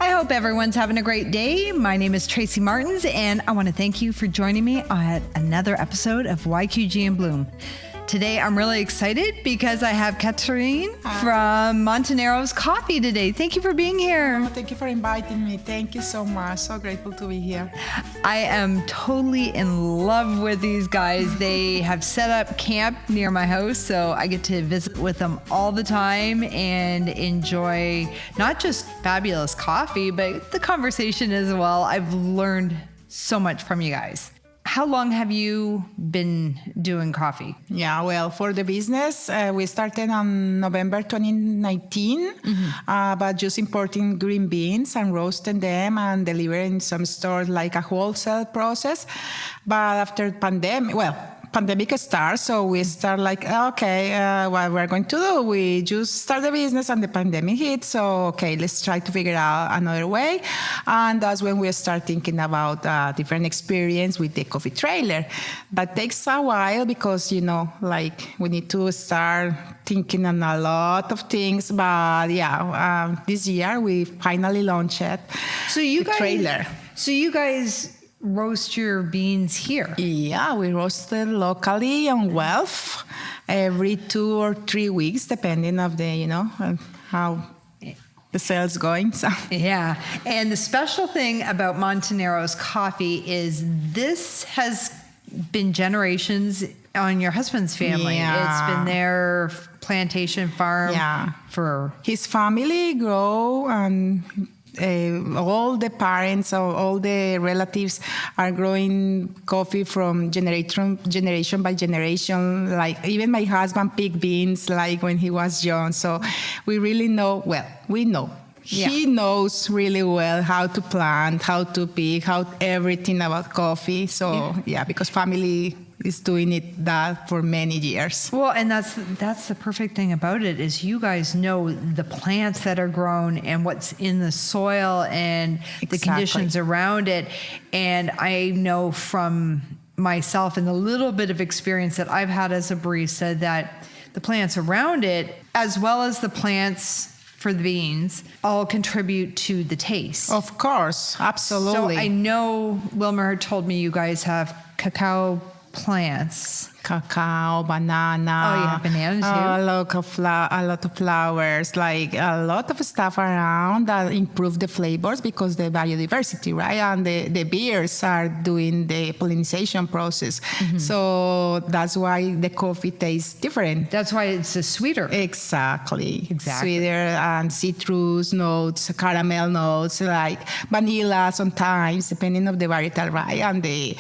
I hope everyone's having a great day. My name is Tracy Martins, and I want to thank you for joining me on another episode of YQG in Bloom. Today, I'm really excited because I have Caterine from Montaneros Coffee today. Thank you for being here. Oh, thank you for inviting me. Thank you so much. So grateful to be here. I am totally in love with these guys. They have set up camp near my house, so I get to visit with them all the time and enjoy not just fabulous coffee, but the conversation as well. I've learned so much from you guys. How long have you been doing coffee? Yeah, well, for the business, we started on November 2019, but just importing green beans and roasting them and delivering some stores like a wholesale process. But after pandemic starts, so we start like, what we're going to do? We just start the business and the pandemic hit. So, let's try to figure out another way. And that's when we start thinking about a different experience with the coffee trailer. That takes a while because, we need to start thinking on a lot of things. But this year we finally launched it. Trailer. So you guys roast your beans here? Yeah, we roast it locally on Guelph every 2 or 3 weeks, depending of the, how the sales going. So. Yeah, and the special thing about Montaneros Coffee is this has been generations on your husband's family. Yeah. It's been their plantation farm for... His family grow and... all the parents or all the relatives are growing coffee from generation by generation. Like even my husband picked beans like when he was young. So we really know, we know. Yeah. He knows really well how to plant, how to pick, how everything about coffee. So because family is doing that for many years. Well, and that's the perfect thing about it is you guys know the plants that are grown and what's in the soil and the conditions around it. And I know from myself and the little bit of experience that I've had as a barista that the plants around it, as well as the plants for the beans, all contribute to the taste. Of course, absolutely. So I know Wilmer told me you guys have cacao plants. Cacao, banana. Oh, you have banana too? A lot of flowers, like a lot of stuff around that improve the flavors because the biodiversity, right? And the beers are doing the pollination process. Mm-hmm. So that's why the coffee tastes different. That's why it's sweeter. Exactly. Sweeter and citrus notes, caramel notes, like vanilla sometimes, depending on the varietal, right? And the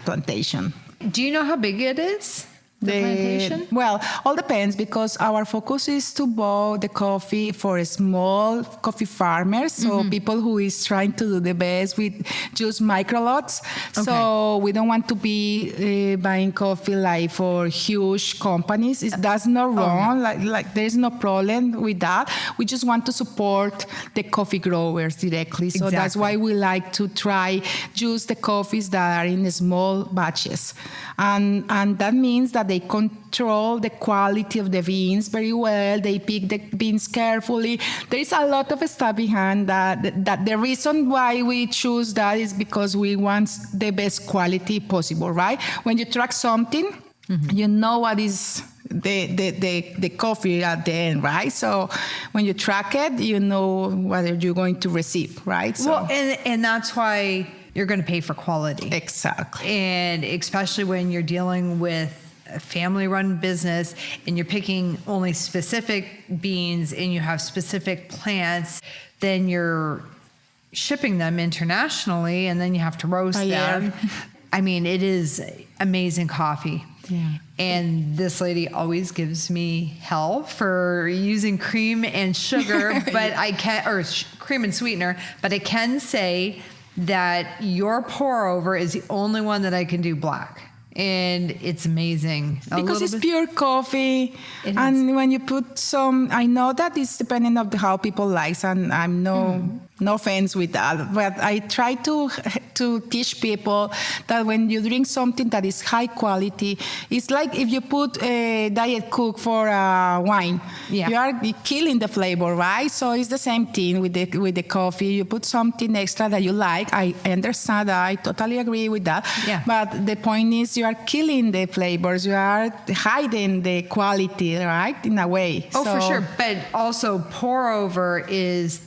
plantation. Do you know how big it is? The plantation? Well, all depends because our focus is to buy the coffee for small coffee farmers, so people who is trying to do the best with just micro lots. Okay. So we don't want to be buying coffee like for huge companies. That's not wrong. No. Like there's no problem with that. We just want to support the coffee growers directly. So that's why we like to try just the coffees that are in small batches, and that means that they control the quality of the beans very well. They pick the beans carefully. There is a lot of stuff behind that. That the reason why we choose that is because we want the best quality possible, right? When you track something, you know what is the coffee at the end, right? So when you track it, you know what you're going to receive, right? So, well, and that's why you're going to pay for quality. Exactly. And especially when you're dealing with a family-run business and you're picking only specific beans and you have specific plants, then you're shipping them internationally and then you have to roast them. I mean, it is amazing coffee. Yeah. And this lady always gives me hell for using cream and sugar, but cream and sweetener, but I can say that your pour over is the only one that I can do black. And it's amazing. Because it's pure coffee. And when you put some, I know that it's depending on how people like, and I'm No offense with that, but I try to teach people that when you drink something that is high quality, it's like if you put a Diet Coke for wine, Yeah. you are killing the flavor, right? So it's the same thing with the coffee. You put something extra that you like. I understand that. I totally agree with that. Yeah. But the point is, you are killing the flavors. You are hiding the quality, right? In a way. Oh, for So- sure. But also, pour over is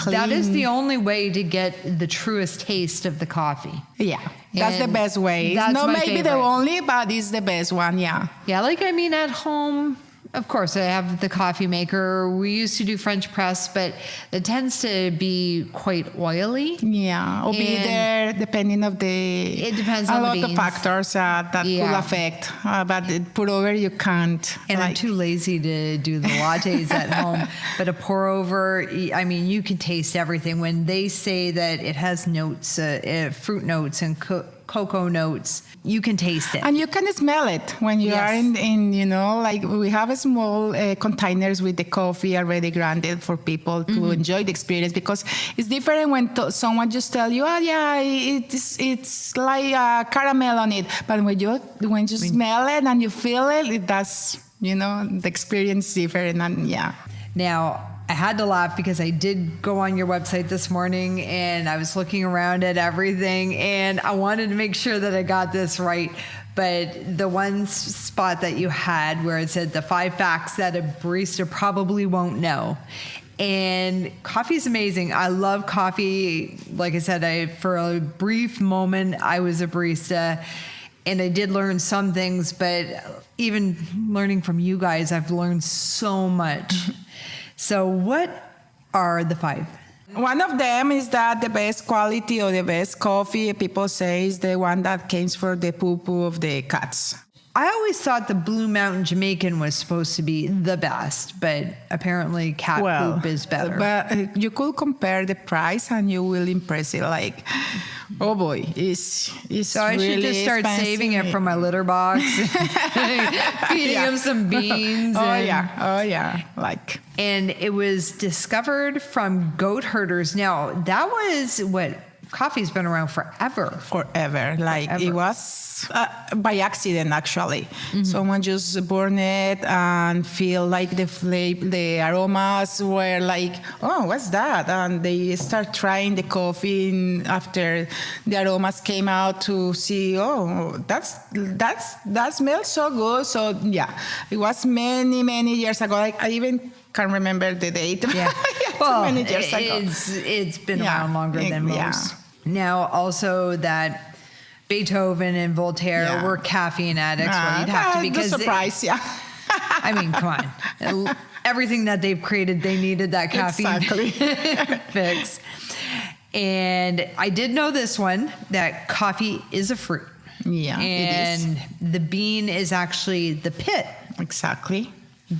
that is the only way to get the truest taste of the coffee. Yeah, that's the And best way. It's that's not my maybe the favorite. only, but it's the best one. Yeah. Yeah, like I mean, at home, of course, I have the coffee maker. We used to do French press, but it tends to be quite oily. Yeah, or be And there depending of the. It depends a on the lot of beans. factors that could Yeah. affect. But pour over you can't. And I'm too lazy to do the lattes at home. But a pour over, I mean, you can taste everything. When they say that it has notes, fruit notes and cocoa notes, you can taste it. And you can smell it when you Yes. are in, like we have a small containers with the coffee already grounded for people to enjoy the experience, because it's different when someone just tell you, oh yeah, it's like caramel on it. But when you smell it and you feel it, it does, the experience is different. And yeah. Now, I had to laugh because I did go on your website this morning and I was looking around at everything and I wanted to make sure that I got this right. But the one spot that you had where it said the 5 facts that a barista probably won't know. And coffee is amazing. I love coffee. Like I said, for a brief moment, I was a barista. And I did learn some things, but even learning from you guys, I've learned so much. So what are the 5? One of them is that the best quality or the best coffee, people say, is the one that came from the poo-poo of the cats. I always thought the Blue Mountain Jamaican was supposed to be the best, but apparently cat poop is better. But you could compare the price and you will impress it. Like, oh boy, it's So I really should just start expensive. saving it from my litter box, feeding him some beans. Oh yeah, like. And it was discovered from goat herders. Now, that was what coffee's been around forever. Like it was by accident, actually. Someone just burned it and feel like the aromas were like, oh, what's that? And they start trying the coffee after the aromas came out to see, oh, that smells so good. So yeah, it was many years ago. I even can't remember the date. Yeah. Well, many years ago. It's been around longer than most. Yeah. Now, also that Beethoven and Voltaire were caffeine addicts. Well, you'd have to be, because the surprise, I mean, come on. Everything that they've created, they needed that caffeine fix. And I did know this one, that coffee is a fruit. Yeah, and it is. the bean is actually the pit. Exactly.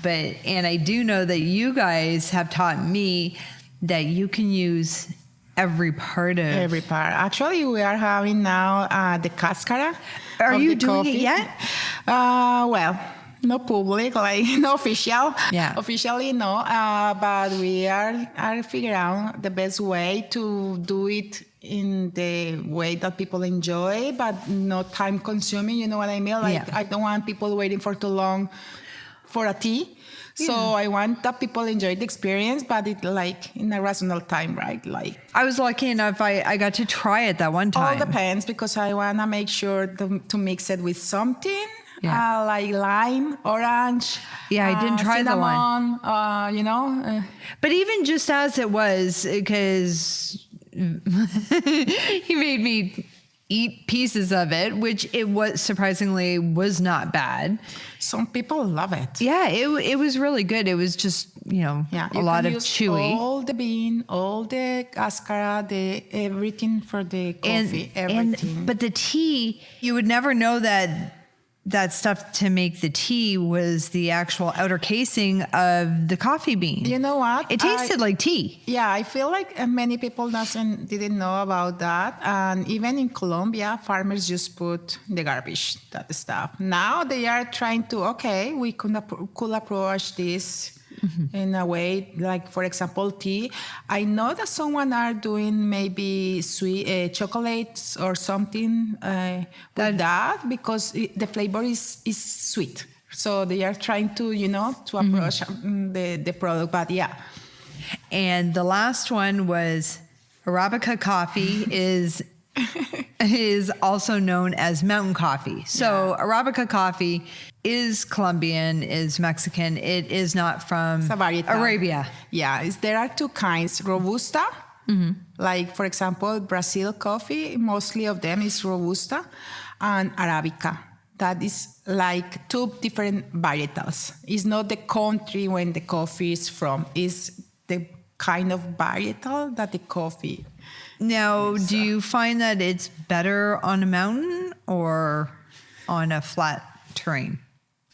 And I do know that you guys have taught me that you can use every part. Actually, we are having now the Cascada. Are of you the doing coffee. it yet? Well, no public, like no official. Yeah. Officially, no. But we are figuring out the best way to do it in the way that people enjoy, but not time consuming. You know what I mean? Like I don't want people waiting for too long for a tea. So I want that people enjoy the experience, but it like in a rational time, right? Like I was lucky enough I got to try it that one time. all depends, because I want to make sure to mix it with something like lime, orange. Yeah, I didn't try the cinnamon, one. But even just as it was, because he made me eat pieces of it, which it was surprisingly was not bad. Some people love it. Yeah, it was really good. It was just, a lot of chewy. All the bean, all the cascara, the everything for the coffee, everything. But the tea, you would never know that stuff to make the tea was the actual outer casing of the coffee bean. You know what? It tasted like tea. Yeah, I feel like many people didn't know about that. And even in Colombia, farmers just put the garbage, that stuff. Now they are trying to, we could approach this in a way, like for example, tea. I know that someone are doing maybe sweet chocolates or something with that because the flavor is sweet. So they are trying to, to approach the product, but yeah. And the last one was Arabica coffee is also known as mountain coffee. So Arabica coffee is Colombian, is Mexican. It is not from Arabia. Yeah, there are two kinds, Robusta. Like, for example, Brazil coffee, mostly of them is Robusta, and Arabica. That is like two different varietals. It's not the country when the coffee is from. It's the kind of varietal that the coffee. Now, do you find that it's better on a mountain or on a flat terrain?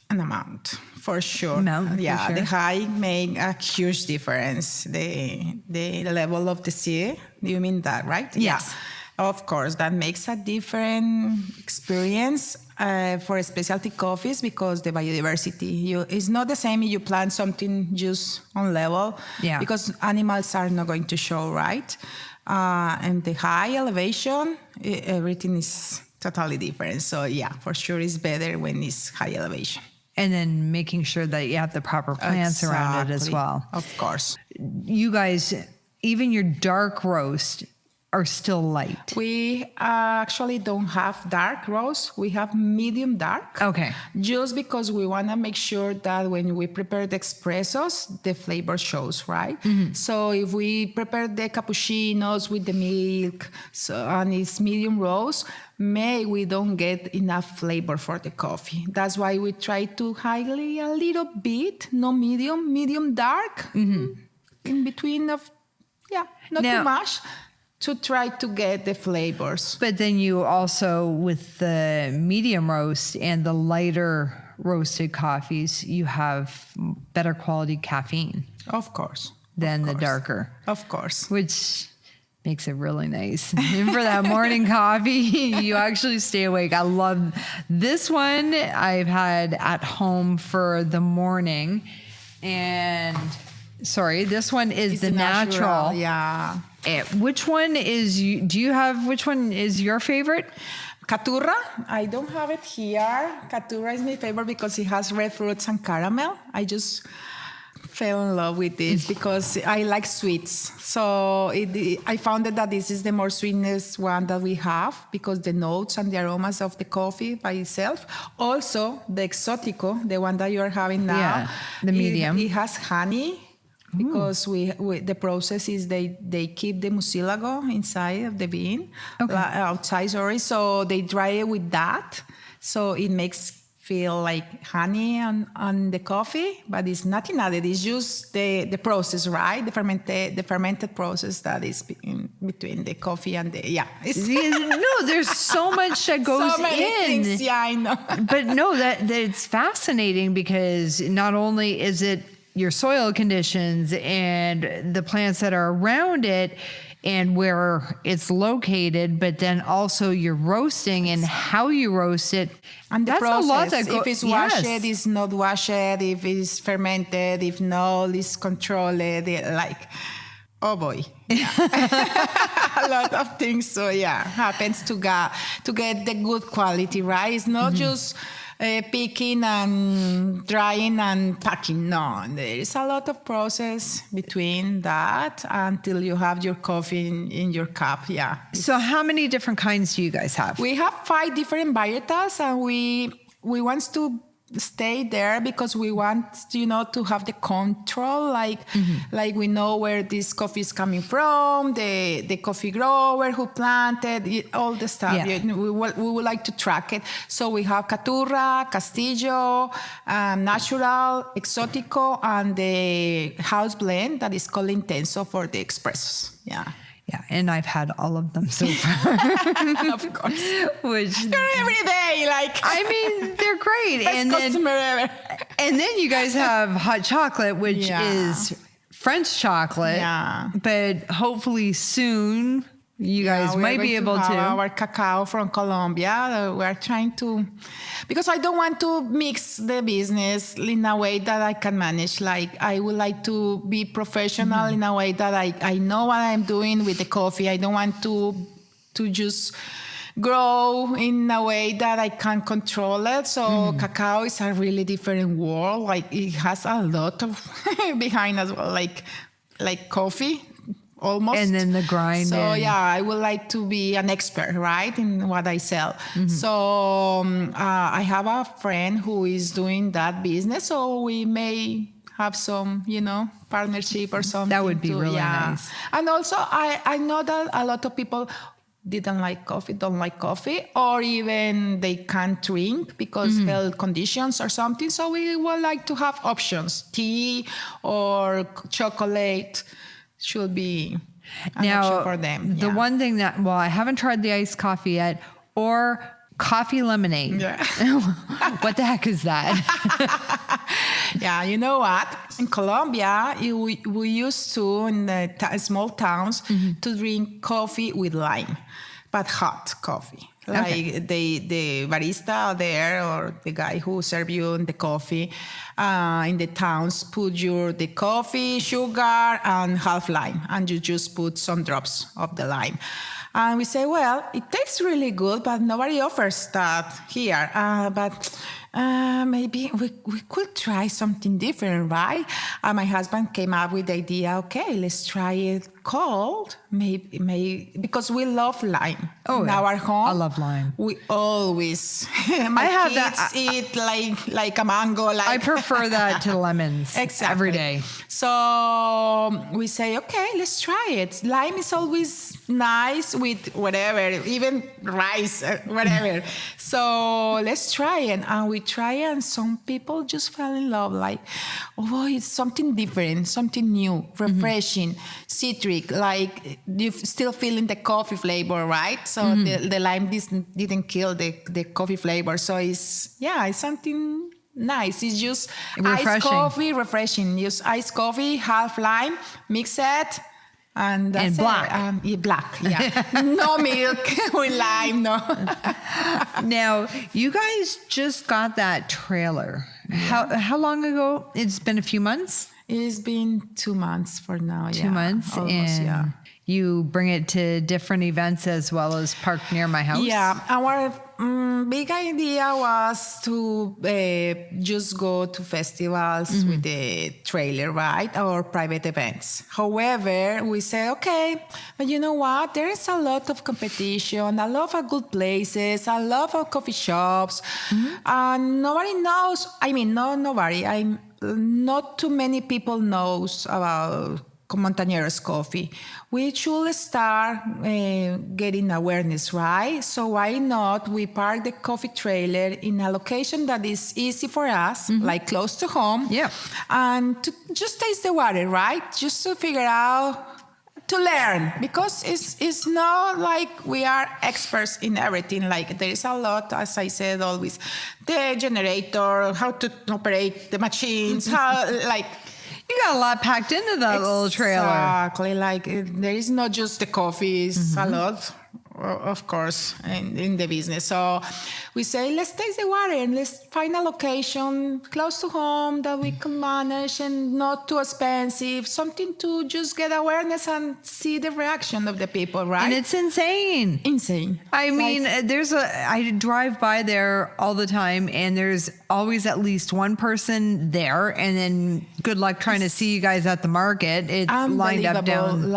On a mountain, for sure. Mountain, yeah, for sure. The high make a huge difference. The level of the sea. Do you mean that, right? Yes. Yeah. Of course, that makes a different experience for specialty coffees because the biodiversity. It's not the same if you plant something just on level. Yeah. Because animals are not going to show, right? And the high elevation, everything is totally different. So yeah, for sure it's better when it's high elevation. And then making sure that you have the proper plants around it as well. Of course. You guys, even your dark roast are still light. We actually don't have dark roast. We have medium dark. Okay. Just because we want to make sure that when we prepare the espressos, the flavor shows, right? So if we prepare the cappuccinos with the milk and it's medium roast, we don't get enough flavor for the coffee. That's why we try to highly a little bit, no medium dark, in between of, not too much, to try to get the flavors. But then you also, with the medium roast and the lighter roasted coffees, you have better quality caffeine. Of course. Than the darker. Of course. Which makes it really nice. And for that morning coffee, you actually stay awake. I love this one. I've had at home for the morning. And this one is it's the natural. Yeah. Which one is your favorite? Katura. I don't have it here. Katura is my favorite because it has red fruits and caramel. I just fell in love with this because I like sweets. So I found that this is the more sweetest one that we have because the notes and the aromas of the coffee by itself. Also, the exotico, the one that you are having now. The medium. It has honey. Because the process is they keep the mucilago inside of the bean, outside, so they dry it with that. So it makes feel like honey on the coffee, but it's nothing added. It's just the process, right? The fermented process that is between the coffee and No, there's so much that goes so many in. Things. Yeah, I know. But no, that it's fascinating because not only is it your soil conditions and the plants that are around it and where it's located, but then also your roasting and how you roast it. And the that's process, a lot that if it's washed, it's not washed, if it's fermented, if not, it's controlled, oh boy. Yeah. A lot of things, so happens to get the good quality, right? It's not just picking and drying and packing. No, there is a lot of process between that until you have your coffee in your cup. Yeah. So how many different kinds do you guys have? We have 5 different varietals, and we want to stay there because we want to have the control, like we know where this coffee is coming from, the coffee grower who planted it, all the stuff. We would like to track it. So we have Katura, Castillo, Natural, Exotico, and the house blend that is called Intenso for the espressos. Yeah, and I've had all of them so far. Of course. Which every day, they're great. Best customer ever. And then you guys have hot chocolate, which is French chocolate. Yeah. But hopefully soon you guys we are might going be able have to. Our cacao from Colombia. We are trying to, because I don't want to mix the business in a way that I can manage. Like I would like to be professional in a way that I know what I'm doing with the coffee. I don't want to just grow in a way that I can control it. So cacao is a really different world. Like it has a lot of behind as well, like coffee. Almost. And then the grind. So I would like to be an expert, right, in what I sell. So I have a friend who is doing that business, so we may have some, partnership or something. That would be really nice. And also, I know that a lot of people don't like coffee, or even they can't drink because health conditions or something. So we would like to have options, tea or chocolate. Should be an option for them. The one thing that, I haven't tried the iced coffee yet, or coffee lemonade. Yeah. What the heck is that? Yeah, you know what? In Colombia, we used to, in the small towns, to drink coffee with lime, but hot coffee. Like the barista there or the guy who serve you the coffee in the towns put the coffee, sugar, and half lime, and you just put some drops of the lime. And we say, well, it tastes really good, but nobody offers that here. But maybe we could try something different, right? And my husband came up with the idea, okay, let's try it cold, maybe because we love lime in our home. I love lime. We always, my kids eat like a mango. I prefer that to lemons every day. So we say, okay, let's try it. Lime is always nice with whatever, even rice, whatever. So let's try it. And we try it, and some people just fell in love. Like, oh, it's something different, something new, refreshing, citric. Like you still feeling the coffee flavor, right? So the lime didn't kill the coffee flavor. So it's something nice. It's just iced coffee, refreshing. Use iced coffee, half lime, mix it. And black. Black, yeah. No milk with lime, no. Now, you guys just got that trailer. Yeah. How long ago? It's been a few months? It's been 2 months for now, 2 months? Almost, and you bring it to different events as well as park near my house? Yeah, our big idea was to just go to festivals with the trailer, right? Or private events. However, we say, okay, but you know what? There is a lot of competition, a lot of good places, a lot of coffee shops. And nobody knows, not too many people knows about Montaneros Coffee. We should start getting awareness, right? So why not we park the coffee trailer in a location that is easy for us, like close to home, and to just taste the water, right? Just to figure out, to learn, because it's not like we are experts in everything. Like there is a lot, as I said, always the generator, how to operate the machines, how like. You got a lot packed into that little trailer. Exactly. Like there is not just the coffee, it's a lot, of course, in the business. So we say, let's taste the water and let's find a location close to home that we can manage and not too expensive, something to just get awareness and see the reaction of the people, right? And it's insane. I mean, I drive by there all the time, and there's always at least one person there, and then good luck trying to see you guys at the market. It's lined up down.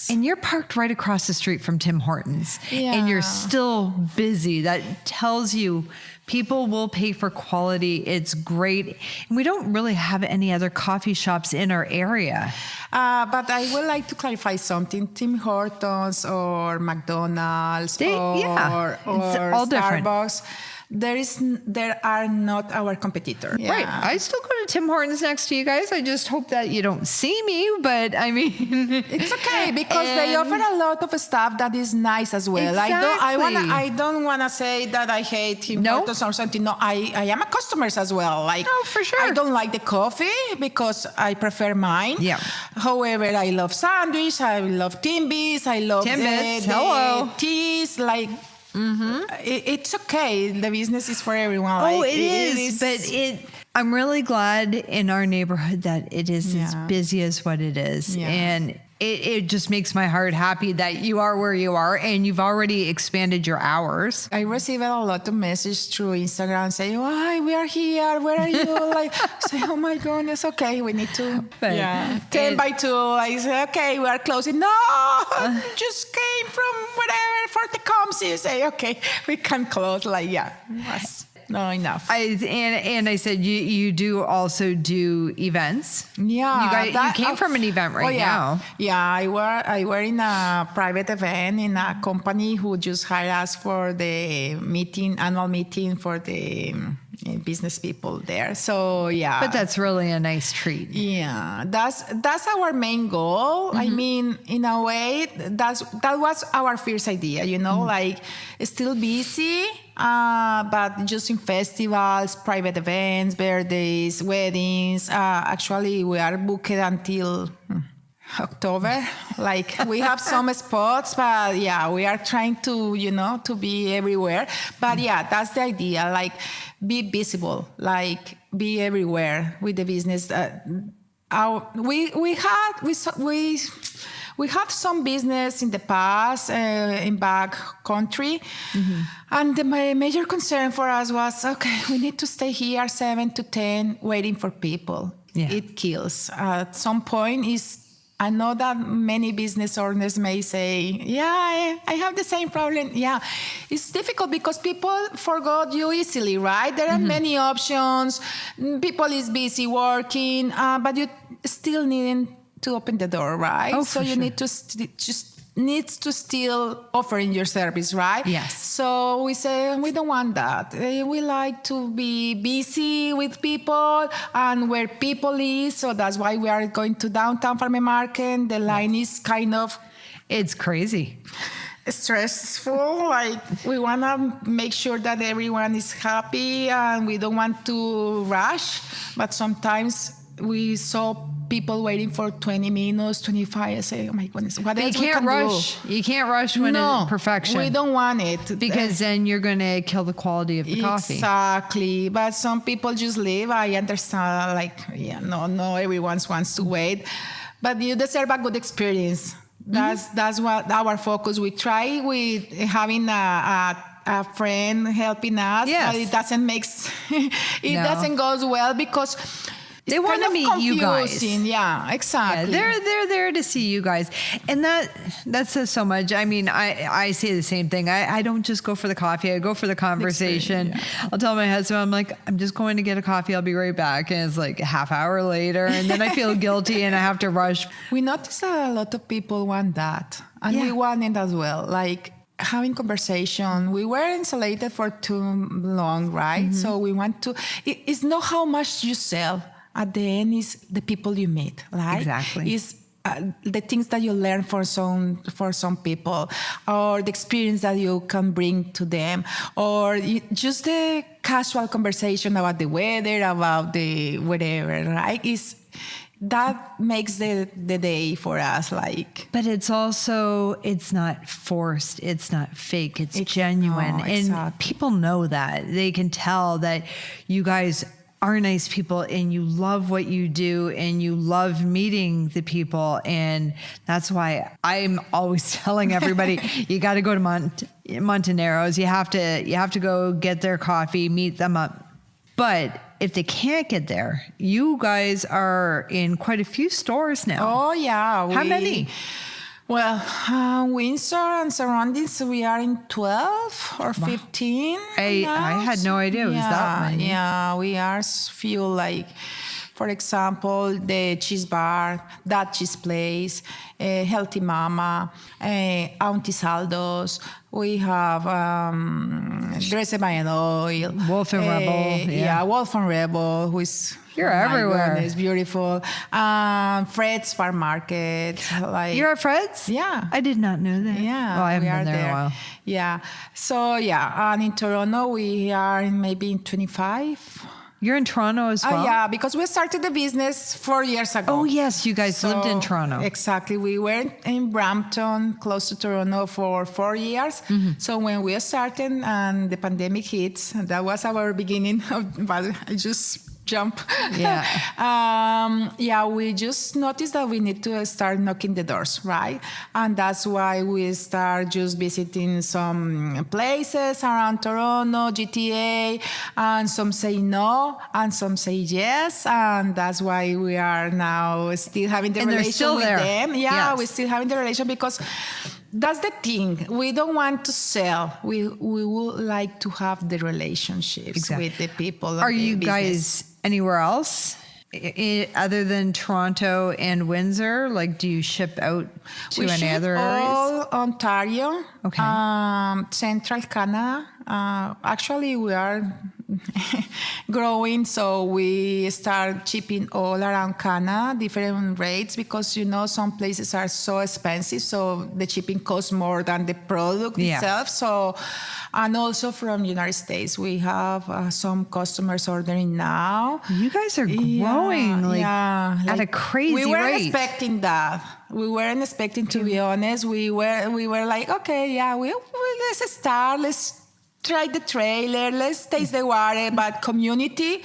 And you're parked right across the street from Tim Hortons, and you're still busy. That tells you people will pay for quality. It's great. And we don't really have any other coffee shops in our area. But I would like to clarify something. Tim Hortons or McDonald's or all Starbucks. There are not our competitor. Right. I still go to Tim Hortons next to you guys. I just hope that you don't see me, but I mean, it's okay because they offer a lot of stuff that is nice as well. Exactly. I don't wanna say that I hate Tim Hortons or something. No, I am a customer as well. Like, oh, for sure. I don't like the coffee because I prefer mine. Yeah. However, I love sandwich. I love Timbits. I love Hello. the teas. Like, it's okay. The business is for everyone. Oh, like, it is. But I'm really glad in our neighborhood that it is as busy as what it is. Yeah. And it just makes my heart happy that you are where you are and you've already expanded your hours. I receive a lot of messages through Instagram saying, "Why we are here? Where are you?" Like, say, "Oh my goodness, okay, we need to." But 10 by 2. I say, "Okay, we are closing." No, just came from whatever for the comps. You say, "Okay, we can close." Like, that's not enough. And I said you do also do events. Yeah, you came from an event now. Yeah, I were in a private event in a company who just hired us for the annual meeting for the business people there. So yeah. But that's really a nice treat. Yeah, that's our main goal. I mean, in a way, that was our first idea. Like still busy. But just in festivals, private events, birthdays, weddings. Actually, we are booked until October. Like, we have some spots, but we are trying to, to be everywhere. But that's the idea. Like, be visible. Like, be everywhere with the business. We have some business in the past in back country, and my major concern for us was, okay, we need to stay here 7 to 10 waiting for people. Yeah. It kills. At some point, I know that many business owners may say, I have the same problem. Yeah, it's difficult because people forgot you easily, right? There are many options. People is busy working, but you still need to open the door, right? Oh, so you sure. need to needs to still offering your service, right? Yes. So we say we don't want that. We like to be busy with people and where people is. So that's why we are going to downtown Farmer Market. The line is kind of it's crazy. Stressful. Like we want to make sure that everyone is happy and we don't want to rush. But sometimes we saw people waiting for 20 minutes, 25. I say, oh my goodness, what else we can rush. do? You can't rush when it's perfection. We don't want it. Because then you're going to kill the quality of the coffee. Exactly. But some people just leave. I understand, no, everyone wants to wait. But you deserve a good experience. That's what our focus. We try with having a friend helping us, but it doesn't doesn't go well because they want to meet you guys. Yeah, exactly. Yeah, they're there to see you guys. And that says so much. I mean, I say the same thing. I don't just go for the coffee. I go for the conversation. Yeah. I'll tell my husband, I'm like, I'm just going to get a coffee. I'll be right back. And it's like a half hour later. And then I feel guilty and I have to rush. We notice that a lot of people want that. And we want it as well. Like, having conversation. We weren't isolated for too long, right? So we want to... It's not how much you sell. At the end is the people you meet, right? Exactly. It's the things that you learn for some people, or the experience that you can bring to them, or just the casual conversation about the weather, about the whatever, right? That makes the day for us, like. But it's not forced. It's not fake. It's genuine. No, exactly. And people know that. They can tell that you guys are nice people and you love what you do and you love meeting the people. And that's why I'm always telling everybody, you got to go to Montaneros. You have to go get their coffee, meet them up. But if they can't get there, you guys are in quite a few stores now. Oh, yeah. How many? Well, Windsor and surroundings, we are in 12 or 15. I had no idea it was that many. Yeah, we are few, like, for example, the Cheese Bar, That Cheese Place, Healthy Mama, Auntie Saldo's. We have Dressed by an Oil. Wolf and Rebel. Yeah, Wolf and Rebel, who is You're My everywhere. goodness, beautiful. Fred's Farm Market. Like, You're at Fred's? Yeah. I did not know that. Yeah, Well, I haven't we been are there in a while. Yeah. So yeah, and in Toronto we are maybe in 25. You're in Toronto as well? Yeah, because we started the business 4 years ago. Oh, yes. You guys lived in Toronto. Exactly. We were in Brampton, close to Toronto, for 4 years. So when we started and the pandemic hit, that was our beginning. But I just jump. Yeah. Yeah, we just noticed that we need to start knocking the doors, right? And that's why we start just visiting some places around Toronto, GTA, and some say no, and some say yes, and that's why we are now still having the And they're relation still with there. them. Yeah, Yes. we're still having the relation because that's the thing. We don't want to sell. We would like to have the relationships Exactly. with the people. of Are the you business. guys anywhere else other than Toronto and Windsor? Like, do you ship out to We any ship other areas? all Ontario, Okay. Central Canada. Actually, we are growing, so we start shipping all around Canada, different rates, because some places are so expensive, so the shipping costs more than the product itself. So, and also from United States, we have some customers ordering now. You guys are growing at a crazy we weren't rate. expecting that. We weren't expecting, to be honest. We were like, okay, yeah, let's start. Let's try the trailer. Let's taste the water. But community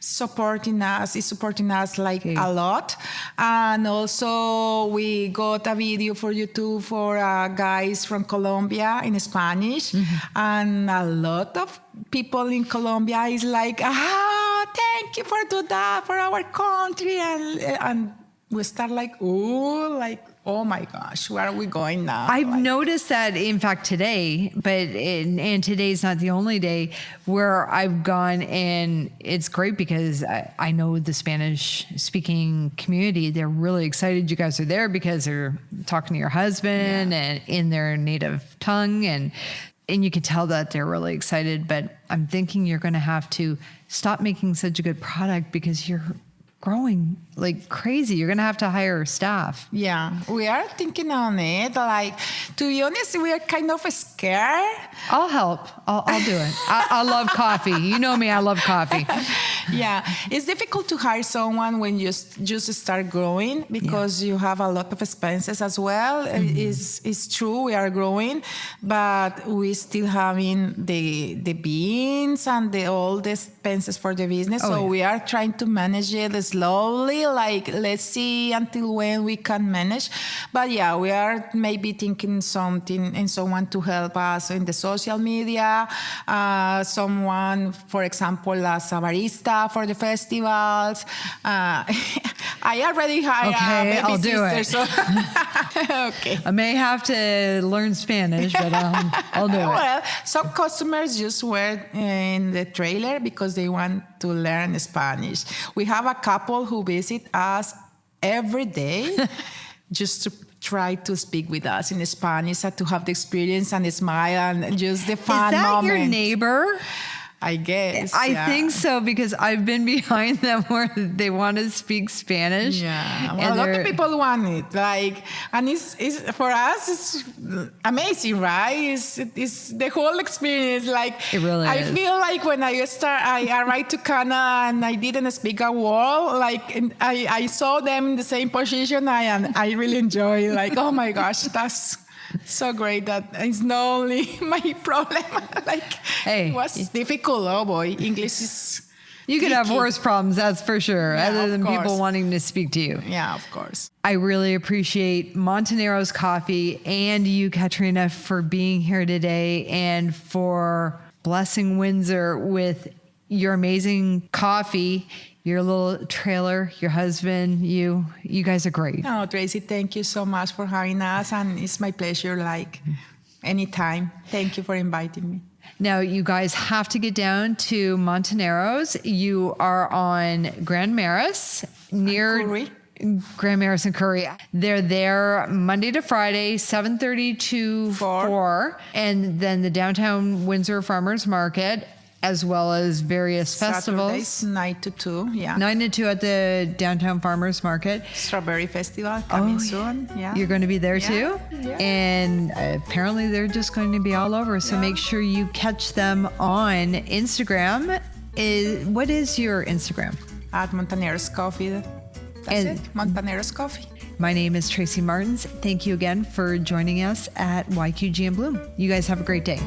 is supporting us like a lot. And also we got a video for YouTube for guys from Colombia in Spanish. And a lot of people in Colombia is like, thank you for doing that for our country. And we start like, oh my gosh, where are we going now? I've noticed that, in fact, today, and today's not the only day where I've gone, and it's great because I know the Spanish-speaking community, they're really excited you guys are there because they're talking to your husband and in their native tongue, and you can tell that they're really excited. But I'm thinking you're going to have to stop making such a good product because you're growing like crazy. You're going to have to hire staff. Yeah, we are thinking on it. Like, to be honest, we are kind of scared. I'll help. I'll do it. I love coffee. You know me. I love coffee. Yeah, it's difficult to hire someone when you just start growing because you have a lot of expenses as well. It's true, we are growing, but we still having the beans and all the expenses for the business. We are trying to manage it slowly. Like, let's see until when we can manage. But yeah, we are maybe thinking something and someone to help us in the social media. Someone, for example, as a barista for the festivals. I already hired a I'll do babysitter. it. So okay. I may have to learn Spanish, but I'll do it. Well, some customers just were in the trailer because they want to learn Spanish. We have a couple who visit us every day just to try to speak with us in Spanish and to have the experience and smile and just the fun Is that moment. your neighbor? I guess. I think so, because I've been behind them where they want to speak Spanish. Yeah, well, a lot of people want it. Like, and it's for us, it's amazing, right? It's the whole experience. Like, It really I is. feel like when I arrived to Canada and I didn't speak a word, like, and I saw them in the same position, and I really enjoy. Like, oh my gosh, that's so great that it's not only my problem. Like, Hey. it was difficult. Oh boy, English is. You could have tricky. worse problems, that's for sure, Yeah, other of than people course. wanting to speak to you. Yeah, of course. I really appreciate Montaneros Coffee and you, Caterina, for being here today and for blessing Windsor with your amazing coffee, your little trailer, your husband, you guys are great. No, Tracy, thank you so much for having us, and it's my pleasure, like, anytime. Thank you for inviting me. Now, you guys have to get down to Montaneros. You are on Grand Maris, near Curry. Grand Maris and Curry. They're there Monday to Friday, 7:30 to 4. And then the downtown Windsor Farmers Market as well as various festivals. Saturdays, 9 to 2, yeah. 9 to 2 at the Downtown Farmers Market. Strawberry Festival coming soon, yeah. You're going to be there too? Yeah. And apparently they're just going to be all over. So make sure you catch them on Instagram. What is your Instagram? At Montaneros Coffee. That's And- it, Montaneros Coffee. My name is Tracy Martins. Thank you again for joining us at YQG and Bloom. You guys have a great day.